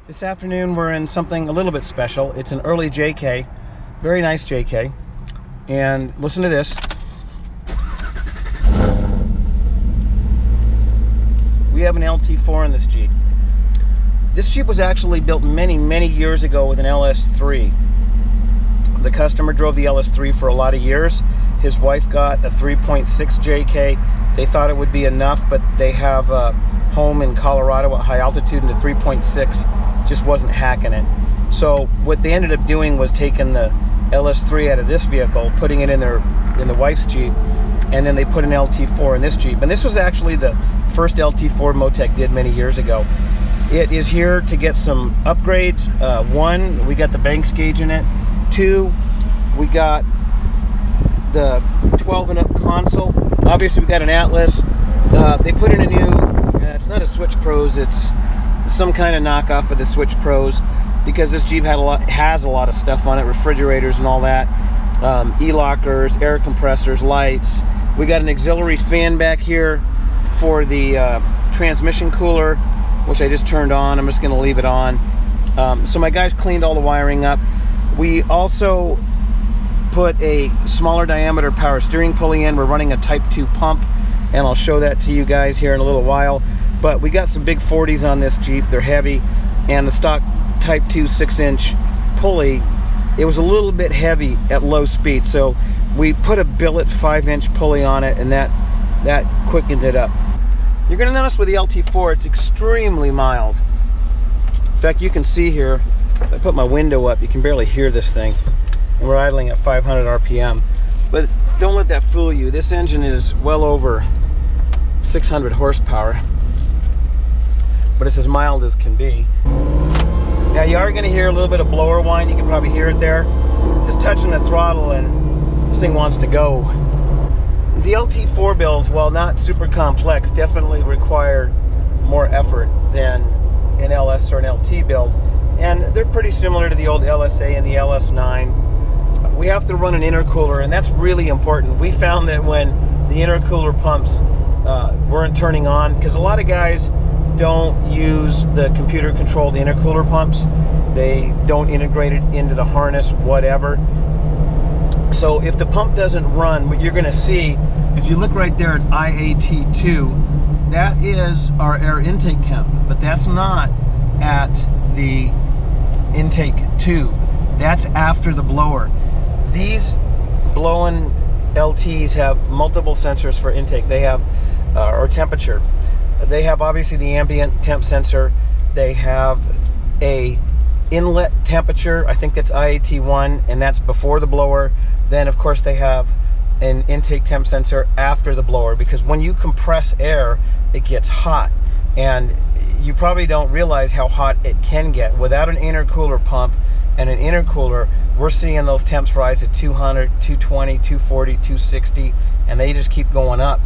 This afternoon we're in something a little bit special. It's an early JK, very nice JK. And listen to this. We have an LT4 in this Jeep. This Jeep was actually built many years ago with an LS3. The customer drove the LS3 for a lot of years. His wife got a 3.6 JK. They thought it would be enough, but they have a home in Colorado at high altitude, and the 3.6 just wasn't hacking it. So what they ended up doing was taking the LS3 out of this vehicle, putting it in the wife's Jeep, and then they put an LT4 in this Jeep. And this was actually the first LT4 Motec did many years ago. It is here to get some upgrades. One, we got the Banks gauge in it. Two, we got the 12 and up console. Obviously we got an Atlas. They put in a new, it's not a Switch Pros, it's some kind of knockoff of the Switch Pros, because this Jeep has a lot of stuff on it, refrigerators and all that, e-lockers, air compressors, lights. We got an auxiliary fan back here for the transmission cooler, which I just turned on. I'm just going to leave it on. So my guys cleaned all the wiring up. We also put a smaller diameter power steering pulley in. We're running a Type 2 pump, and I'll show that to you guys here in a little while. But we got some big 40s on this Jeep. They're heavy, and the stock Type 2 6-inch pulley, it was a little bit heavy at low speed, so we put a billet 5-inch pulley on it, and that quickened it up. You're going to notice with the LT4 it's extremely mild. In fact, you can see here, if I put my window up, you can barely hear this thing, and we're idling at 500 RPM. But don't let that fool you. This engine is well over 600 horsepower, but it's as mild as can be. Now you are going to hear a little bit of blower whine. You can probably hear it there. Just touching the throttle and this thing wants to go. The LT4 builds, while not super complex, definitely require more effort than an LS or an LT build. And they're pretty similar to the old LSA and the LS9. We have to run an intercooler, and that's really important. We found that when the intercooler pumps weren't turning on, because a lot of guys don't use the computer controlled intercooler pumps. They don't integrate it into the harness, whatever. So if the pump doesn't run, what you're going to see, if you look right there at IAT2, that is our air intake temp, but that's not at the intake 2. That's after the blower. These blowing LTs have multiple sensors for intake. They have, or temperature. They have obviously the ambient temp sensor. They have a inlet temperature. I think that's IAT1, and that's before the blower. Then of course they have an intake temp sensor after the blower, because when you compress air, it gets hot, and you probably don't realize how hot it can get. Without an intercooler pump and an intercooler, we're seeing those temps rise at 200, 220, 240, 260, and they just keep going up.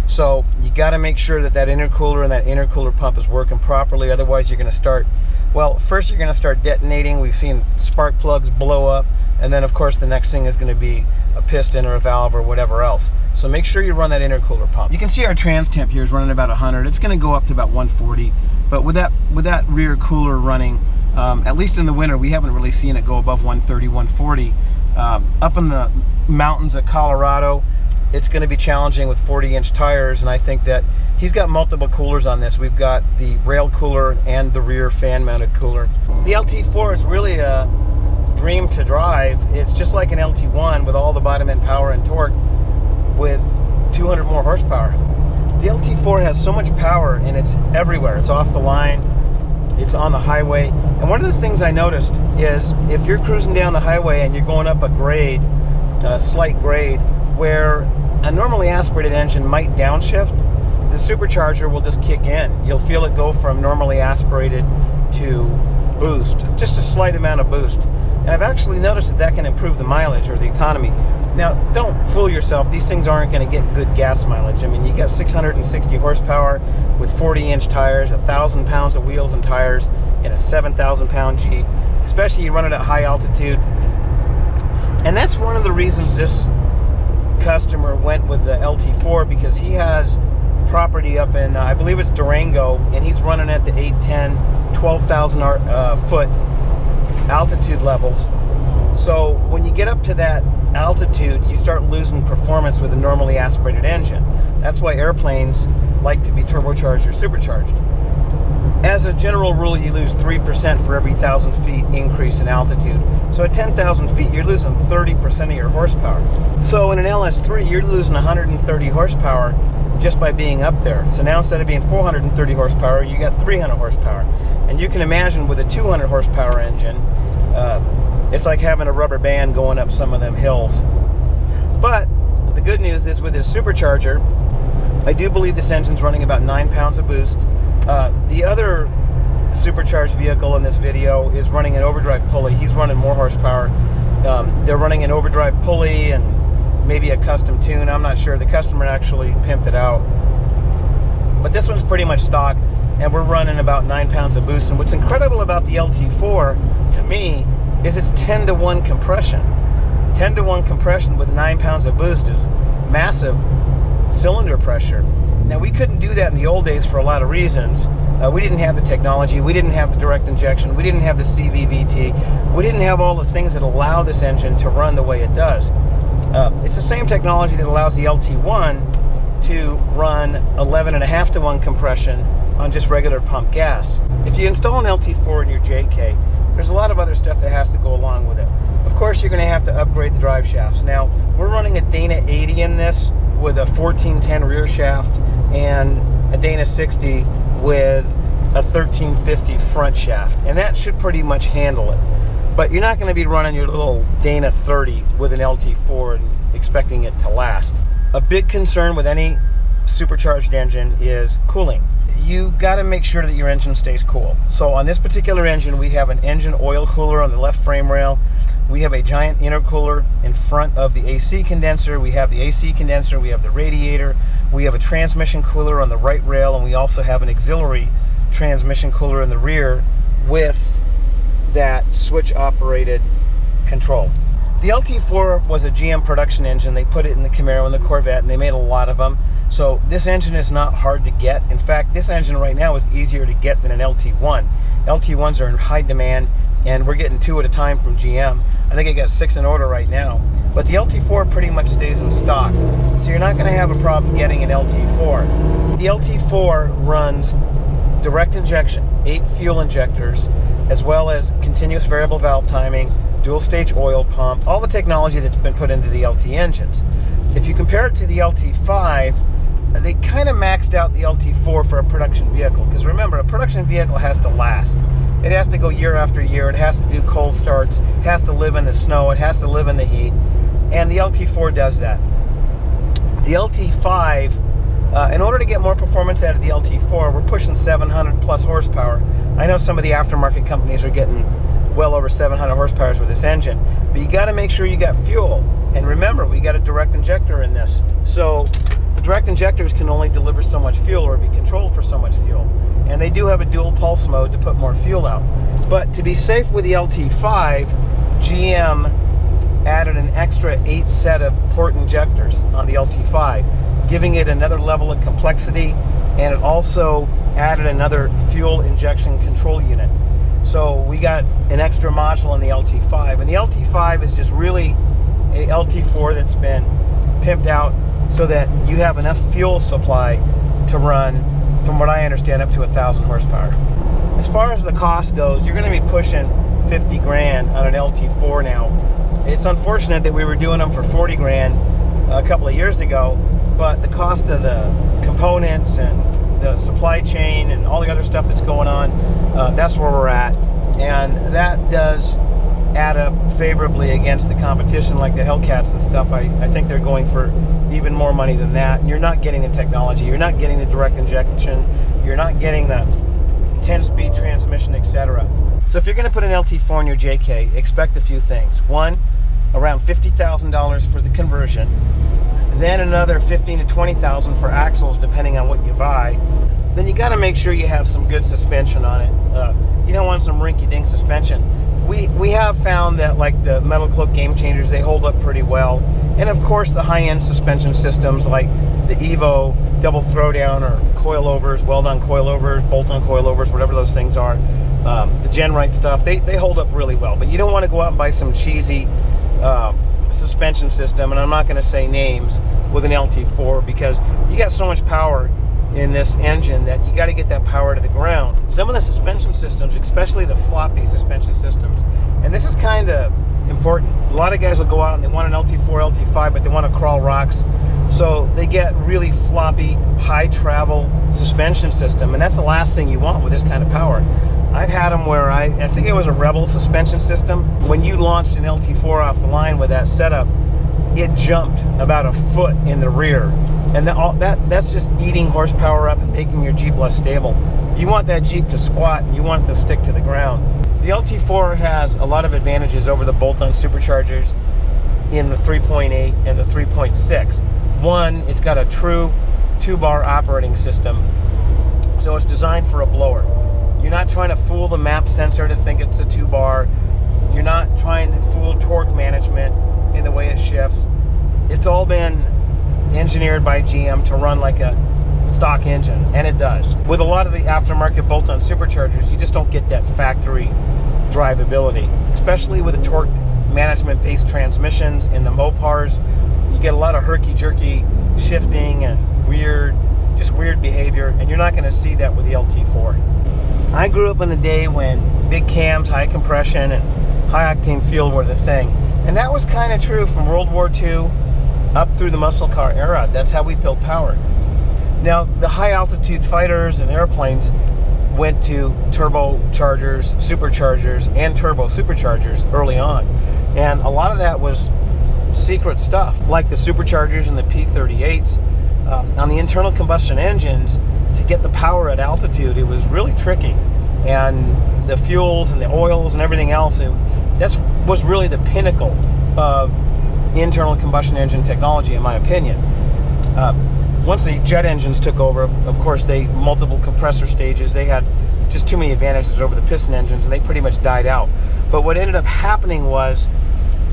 So you got to make sure that that intercooler and that intercooler pump is working properly. Otherwise you're going to start, well, first you're going to start detonating. We've seen spark plugs blow up, and then of course the next thing is going to be a piston or a valve or whatever else. So make sure you run that intercooler pump. You can see our trans temp here is running about 100. It's going to go up to about 140, but with that rear cooler running, at least in the winter, we haven't really seen it go above 130, 140. Up in the mountains of Colorado, it's going to be challenging with 40-inch tires, and I think that he's got multiple coolers on this. We've got the rail cooler and the rear fan-mounted cooler. The LT4 is really a dream to drive. It's just like an LT1 with all the bottom end power and torque with 200 more horsepower. The LT4 has so much power, and it's everywhere. It's off the line, it's on the highway. And one of the things I noticed is if you're cruising down the highway and you're going up a grade, a slight grade, where a normally aspirated engine might downshift, the supercharger will just kick in. You'll feel it go from normally aspirated to boost, just a slight amount of boost. And I've actually noticed that can improve the mileage or the economy. Now, don't fool yourself. These things aren't going to get good gas mileage. I mean, you got 660 horsepower with 40-inch tires, 1,000 pounds of wheels and tires in a 7,000-pound Jeep, especially you run it at high altitude. And that's one of the reasons this customer went with the LT4, because he has property up in, I believe it's Durango, and he's running at the 810 12,000 foot altitude levels. So when you get up to that altitude, you start losing performance with a normally aspirated engine. That's why airplanes like to be turbocharged or supercharged. As a general rule, you lose 3% for every 1,000 feet increase in altitude. So at 10,000 feet, you're losing 30% of your horsepower. So in an LS3, you're losing 130 horsepower just by being up there. So now instead of being 430 horsepower, you got 300 horsepower. And you can imagine with a 200 horsepower engine, it's like having a rubber band going up some of them hills. But the good news is with this supercharger, I do believe this engine's running about 9 pounds of boost. The other supercharged vehicle in this video is running an overdrive pulley. He's running more horsepower. They're running an overdrive pulley and maybe a custom tune. I'm not sure. The customer actually pimped it out. But this one's pretty much stock, and we're running about 9 pounds of boost. And what's incredible about the LT4, to me, is it's 10-to-1 compression. 10-to-1 compression with 9 pounds of boost is massive cylinder pressure. Now, we couldn't do that in the old days for a lot of reasons. We didn't have the technology, we didn't have the direct injection, we didn't have the CVVT, we didn't have all the things that allow this engine to run the way it does. It's the same technology that allows the LT1 to run 11.5-to-1 compression on just regular pump gas. If you install an LT4 in your JK, there's a lot of other stuff that has to go along with it. Of course, you're going to have to upgrade the drive shafts. Now, we're running a Dana 80 in this with a 1410 rear shaft and a Dana 60 with a 1350 front shaft, and that should pretty much handle it. But you're not going to be running your little Dana 30 with an LT4 and expecting it to last. A big concern with any supercharged engine is cooling. You got to make sure that your engine stays cool. So on this particular engine, we have an engine oil cooler on the left frame rail. We have a giant intercooler in front of the AC condenser. We have the AC condenser, we have the radiator, we have a transmission cooler on the right rail, and we also have an auxiliary transmission cooler in the rear with that switch operated control. The LT4 was a GM production engine. They put it in the Camaro and the Corvette, and they made a lot of them. So this engine is not hard to get. In fact, this engine right now is easier to get than an LT1. LT1s are in high demand, and we're getting 2 at a time from GM. I think I got 6 in order right now. But the LT4 pretty much stays in stock, so you're not going to have a problem getting an LT4. The LT4 runs direct injection, 8 fuel injectors, as well as continuous variable valve timing, dual stage oil pump, all the technology that's been put into the LT engines. If you compare it to the LT5, they kind of maxed out the LT4 for a production vehicle, because remember, a production vehicle has to last. It has to go year after year, it has to do cold starts, it has to live in the snow, it has to live in the heat, and the LT4 does that. The LT5, in order to get more performance out of the LT4, we're pushing 700 plus horsepower. I know some of the aftermarket companies are getting well over 700 horsepower with this engine, but you got to make sure you got fuel. And remember, we got a direct injector in this. So the direct injectors can only deliver so much fuel or be controlled for so much fuel. And they do have a dual pulse mode to put more fuel out. But to be safe with the LT5, GM added an extra 8 set of port injectors on the LT5, giving it another level of complexity, and it also added another fuel injection control unit. So we got an extra module on the LT5, and the LT5 is just really a LT4 that's been pimped out so that you have enough fuel supply to run, from what I understand, up to 1,000 horsepower. As far as the cost goes, you're going to be pushing 50 grand on an LT4 now. It's unfortunate that we were doing them for 40 grand a couple of years ago, but the cost of the components and the supply chain and all the other stuff that's going on, that's where we're at. And that does add up favorably against the competition like the Hellcats and stuff. I think they're going for even more money than that. And you're not getting the technology, you're not getting the direct injection, you're not getting the 10-speed transmission, etc. So if you're going to put an LT4 in your JK, expect a few things. One, around $50,000 for the conversion, then another $15,000 to $20,000 for axles, depending on what you buy. Then you got to make sure you have some good suspension on it. You don't want some rinky-dink suspension. We have found that, like the Metal Cloak Game Changers, they hold up pretty well. And of course the high-end suspension systems like the Evo double throwdown or coilovers, weld-on coilovers, bolt-on coilovers, whatever those things are, the Genrite stuff, they hold up really well. But you don't want to go out and buy some cheesy suspension system, and I'm not going to say names, with an LT4, because you got so much power in this engine that you got to get that power to the ground. Some of the suspension systems, especially the floppy suspension systems, and this is kind of important. A lot of guys will go out and they want an LT4, LT5, but they want to crawl rocks, so they get really floppy, high travel suspension system, and that's the last thing you want with this kind of power. I've had them where I think it was a Rebel suspension system. When you launched an LT4 off the line with that setup, it jumped about a foot in the rear, and that's just eating horsepower up and making your Jeep less stable. You want that Jeep to squat, and you want it to stick to the ground. The LT4 has a lot of advantages over the bolt-on superchargers in the 3.8 and the 3.6. One, it's got a true 2-bar operating system, so it's designed for a blower. You're not trying to fool the map sensor to think it's a 2-bar. You're not trying to fool torque management in the way it shifts. It's all been engineered by GM to run like a stock engine, and it does. With a lot of the aftermarket bolt-on superchargers, you just don't get that factory drivability, especially with the torque management based transmissions in the Mopars. You get a lot of herky-jerky shifting and just weird behavior, and you're not going to see that with the LT4. I grew up in the day when big cams, high compression, and high octane fuel were the thing. And that was kind of true from World War II up through the muscle car era. That's how we built power. Now, the high altitude fighters and airplanes went to turbochargers, superchargers, and turbo superchargers early on. And a lot of that was secret stuff, like the superchargers and the P-38s. On the internal combustion engines, to get the power at altitude, it was really tricky. And the fuels and the oils and everything else, that was really the pinnacle of internal combustion engine technology, in my opinion. Once the jet engines took over, of course, they multiple compressor stages. They had just too many advantages over the piston engines, and they pretty much died out. But what ended up happening was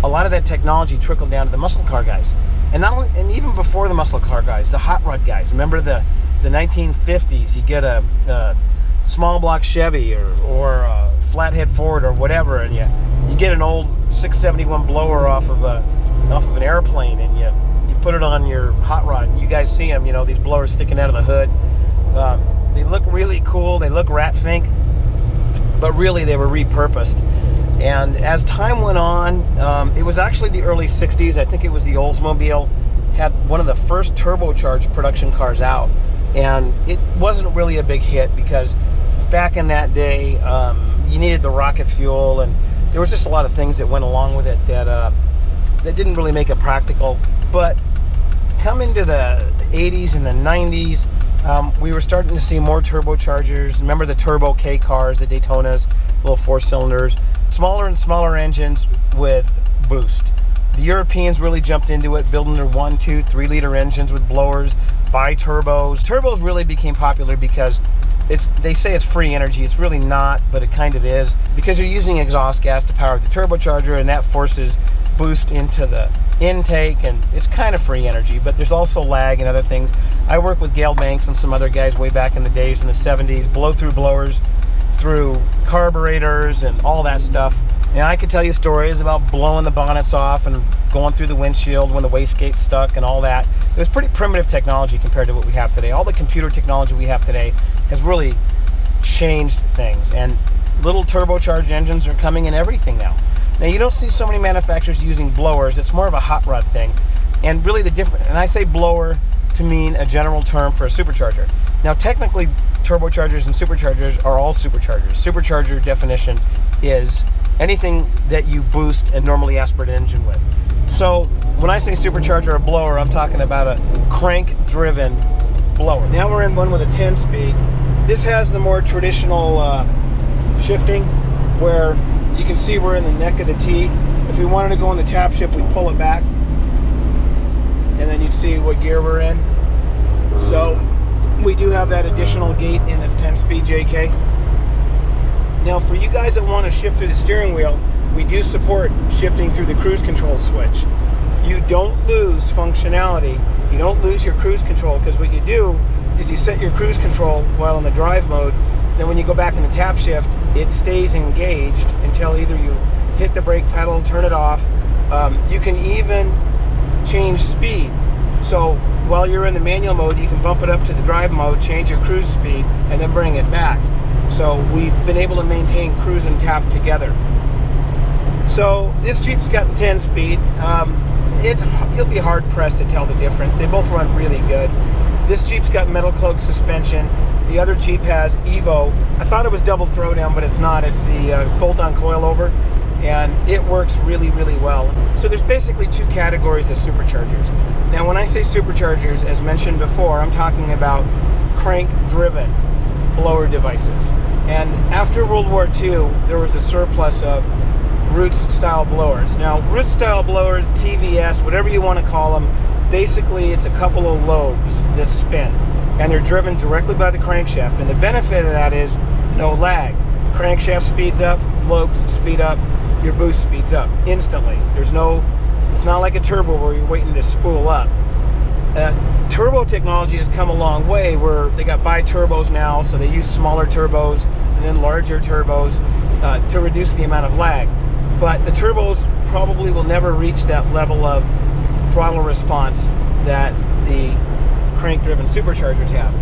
a lot of that technology trickled down to the muscle car guys, and even before the muscle car guys, the hot rod guys. Remember the 1950s? You get a small block Chevy or a flathead Ford or whatever, and you get an old 671 blower off of an airplane, and you put it on your hot rod. You guys see them, these blowers sticking out of the hood. They look really cool. They look rat fink, but really they were repurposed. And as time went on, it was actually the early 60s. I think it was the Oldsmobile had one of the first turbocharged production cars out. And it wasn't really a big hit because back in that day, you needed the rocket fuel, and there was just a lot of things that went along with it that didn't really make it practical. But coming to the 80s and the 90s, we were starting to see more turbochargers. Remember the Turbo K cars, the Daytonas, little 4-cylinders, smaller and smaller engines with boost. The Europeans really jumped into it, building their 1, 2, 3-liter engines with blowers, bi-turbos. Turbos really became popular because they say it's free energy. It's really not, but it kind of is, because you're using exhaust gas to power the turbocharger, and that forces boost into the intake, and it's kind of free energy, but there's also lag and other things. I worked with Gale Banks and some other guys way back in the days in the 70s, blow-through blowers through carburetors and all that stuff. And I could tell you stories about blowing the bonnets off and going through the windshield when the wastegate's stuck and all that. It was pretty primitive technology compared to what we have today. All the computer technology we have today has really changed things, and little turbocharged engines are coming in everything now. Now, you don't see so many manufacturers using blowers. It's more of a hot rod thing. And really and I say blower to mean a general term for a supercharger. Now, technically, turbochargers and superchargers are all superchargers. Supercharger definition is anything that you boost a normally aspirated engine with. So when I say supercharger or blower, I'm talking about a crank-driven blower. Now we're in one with a 10-speed. This has the more traditional shifting, where you can see we're in the neck of the T. If we wanted to go in the tap shift, we'd pull it back, and then you'd see what gear we're in. So we do have that additional gate in this 10-speed JK. Now, for you guys that want to shift through the steering wheel, we do support shifting through the cruise control switch. You don't lose functionality You don't lose your cruise control, because what you do is you set your cruise control while in the drive mode. Then when you go back into tap shift, it stays engaged until either you hit the brake pedal, turn it off. You can even change speed. So while you're in the manual mode, you can bump it up to the drive mode, change your cruise speed, and then bring it back. So we've been able to maintain cruise and tap together. So this Jeep's got the 10-speed. You'll be hard-pressed to tell the difference. They both run really good. This Jeep's got metal cloak suspension. The other Jeep has Evo. I thought it was double throwdown, but it's not. It's the bolt-on coilover, and it works really, really well. So there's basically two categories of superchargers. Now, when I say superchargers, as mentioned before, I'm talking about crank-driven blower devices. And after World War II, there was a surplus of Roots-style blowers. Now, Roots-style blowers, TVS, whatever you want to call them, basically it's a couple of lobes that spin, and they're driven directly by the crankshaft. And the benefit of that is no lag. Crankshaft speeds up, lobes speed up, your boost speeds up instantly. It's not like a turbo where you're waiting to spool up. Turbo technology has come a long way, where they got bi-turbos now, so they use smaller turbos and then larger turbos to reduce the amount of lag. But the turbos probably will never reach that level of throttle response that the crank-driven superchargers have.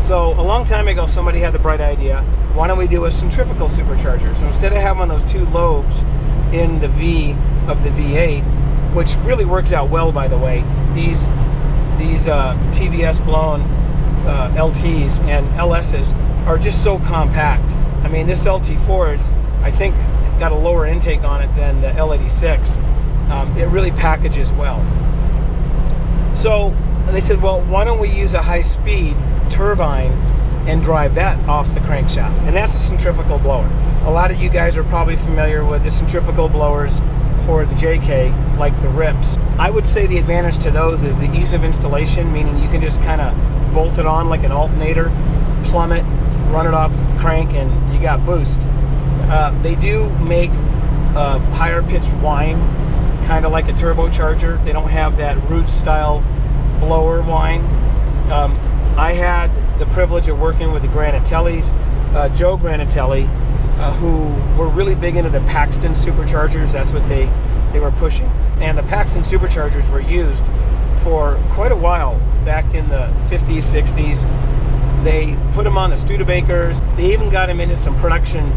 So a long time ago, somebody had the bright idea, why don't we do a centrifugal supercharger? So instead of having those two lobes in the V of the V8, which really works out well, by the way, these TVS blown LTs and LSs are just so compact. I mean, this LT4 is, I think, got a lower intake on it than the L86. It really packages well. So they said, well, why don't we use a high-speed turbine and drive that off the crankshaft? And that's a centrifugal blower. A lot of you guys are probably familiar with the centrifugal blowers for the JK, like the Rips. I would say the advantage to those is the ease of installation, meaning you can just kind of bolt it on like an alternator, plumb it, run it off the crank, and you got boost. They do make higher pitched whine, kind of like a turbocharger. They don't have that Roots-style blower whine. I had the privilege of working with the Granatellis, Joe Granatelli, who were really big into the Paxton superchargers. That's what they were pushing. And the Paxton superchargers were used for quite a while back in the 50s, 60s. They put them on the Studebakers. They even got them into some production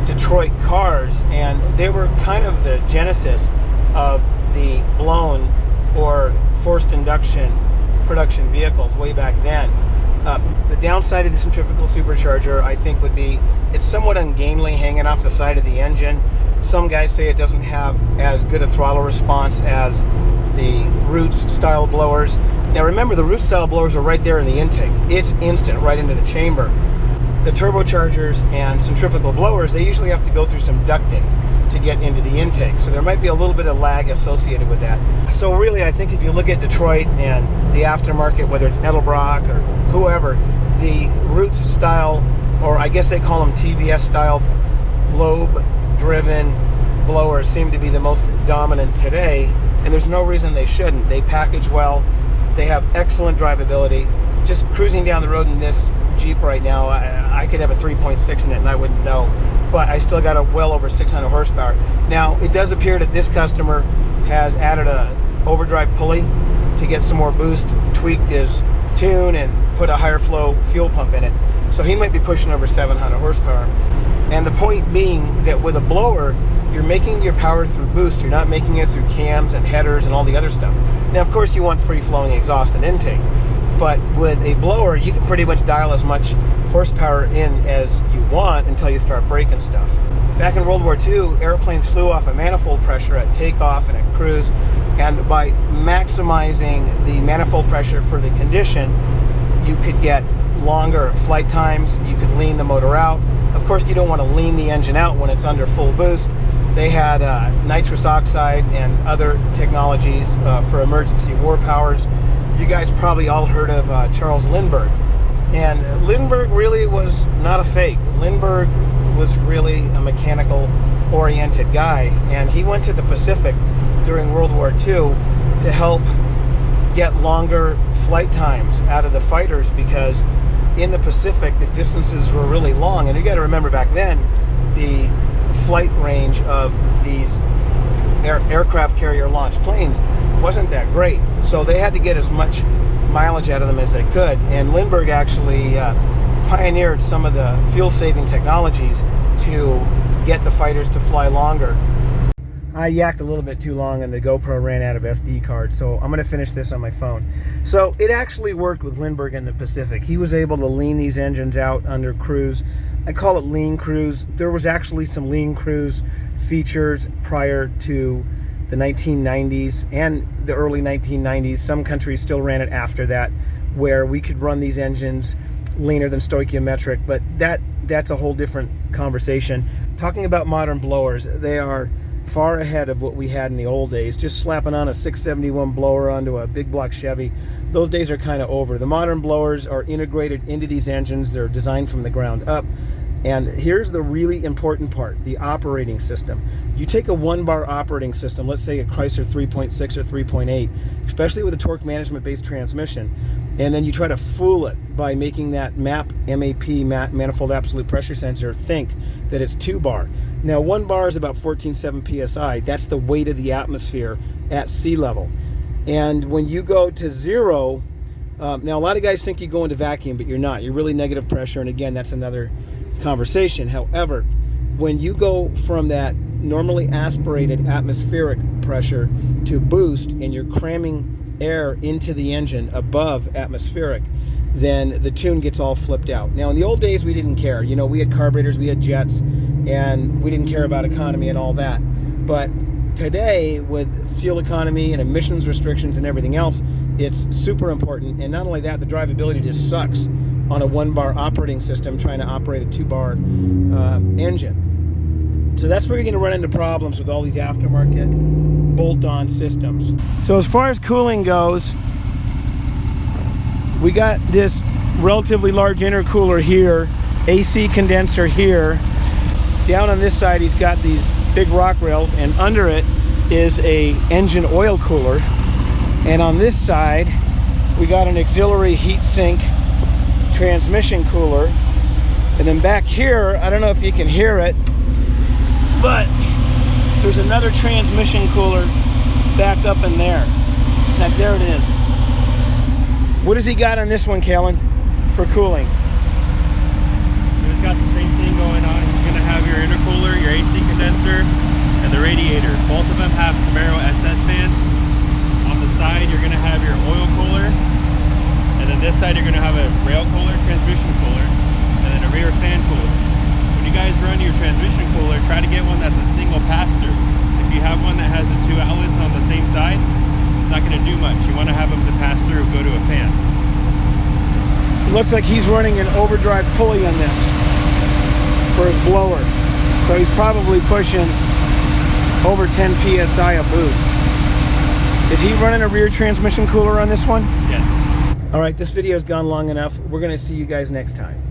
Detroit cars, and they were kind of the genesis of the blown or forced induction production vehicles way back then. The downside of the centrifugal supercharger, I think, would be it's somewhat ungainly, hanging off the side of the engine. Some guys say it doesn't have as good a throttle response as the Roots-style blowers. Now remember, the Roots-style blowers are right there in the intake. It's instant right into the chamber. The turbochargers and centrifugal blowers, they usually have to go through some ducting to get into the intake. So there might be a little bit of lag associated with that. So really, I think if you look at Detroit and the aftermarket, whether it's Edelbrock or whoever, the Roots-style, or I guess they call them TVS-style lobe-driven blowers seem to be the most dominant today, and there's no reason they shouldn't. They package well. They have excellent drivability. Just cruising down the road in this Jeep right now, I could have a 3.6 in it and I wouldn't know, but I still got a well over 600 horsepower. Now, it does appear that this customer has added a overdrive pulley to get some more boost, tweaked his tune, and put a higher flow fuel pump in it. So he might be pushing over 700 horsepower. And the point being that with a blower, you're making your power through boost. You're not making it through cams and headers and all the other stuff. Now, of course, you want free-flowing exhaust and intake. But with a blower, you can pretty much dial as much horsepower in as you want until you start braking stuff. Back in World War II, airplanes flew off of manifold pressure at takeoff and at cruise, and by maximizing the manifold pressure for the condition, you could get longer flight times, you could lean the motor out. Of course, you don't want to lean the engine out when it's under full boost. They had nitrous oxide and other technologies for emergency war powers. You guys probably all heard of Charles Lindbergh. And Lindbergh really was not a fake. Lindbergh was really a mechanical-oriented guy, and he went to the Pacific during World War II to help get longer flight times out of the fighters, because in the Pacific the distances were really long, and you got to remember back then the flight range of these aircraft carrier launched planes wasn't that great, so they had to get as much mileage out of them as they could. And Lindbergh actually pioneered some of the fuel-saving technologies to get the fighters to fly longer. I yacked a little bit too long and the GoPro ran out of SD cards, so I'm going to finish this on my phone. So it actually worked with Lindbergh in the Pacific. He was able to lean these engines out under cruise. I call it lean cruise. There was actually some lean cruise features prior to the 1990s and the early 1990s. Some countries still ran it after that, where we could run these engines leaner than stoichiometric, but that's a whole different conversation. Talking about modern blowers, they are far ahead of what we had in the old days. Just slapping on a 671 blower onto a big block Chevy, those days are kind of over. The modern blowers are integrated into these engines. They're designed from the ground up. And here's the really important part, the operating system. You take a 1-bar operating system, let's say a Chrysler 3.6 or 3.8, especially with a torque management based transmission, and then you try to fool it by making that MAP, manifold absolute pressure sensor, think that it's 2-bar. Now 1 bar is about 14.7 psi. That's the weight of the atmosphere at sea level. And when you go to 0, now a lot of guys think you go into vacuum, but you're not. You're really negative pressure, and again, that's another conversation. However, when you go from that normally aspirated atmospheric pressure to boost, and you're cramming air into the engine above atmospheric, then the tune gets all flipped out. Now in the old days we didn't care. You know, we had carburetors, we had jets, and we didn't care about economy and all that. But today, with fuel economy and emissions restrictions and everything else, it's super important. And not only that, the drivability just sucks on a 1-bar operating system trying to operate a 2-bar engine. So that's where you're going to run into problems with all these aftermarket bolt-on systems. So as far as cooling goes, we got this relatively large intercooler here, AC condenser here. Down on this side, he's got these big rock rails, and under it is a engine oil cooler. And on this side, we got an auxiliary heat sink transmission cooler. And then back here, I don't know if you can hear it, but there's another transmission cooler back up in there. Now, there it is. What has he got on this one, Kellen, for cooling? He's got the same thing going on. He's going to have your intercooler, your AC condenser, and the radiator. Both of them have Camaro SS fans. On the side, you're going to have your oil cooler, and then this side, you're going to have a rail cooler, transmission cooler, and then a rear fan cooler. When you guys run your transmission cooler, try to get one that's a single pass-through. If you have one that has the 2 outlets on the same side, it's not going to do much. You want to have them to pass through, go to a fan. It looks like he's running an overdrive pulley on this for his blower. So he's probably pushing over 10 psi a boost. Is he running a rear transmission cooler on this one? Yes. All right, this video has gone long enough. We're going to see you guys next time.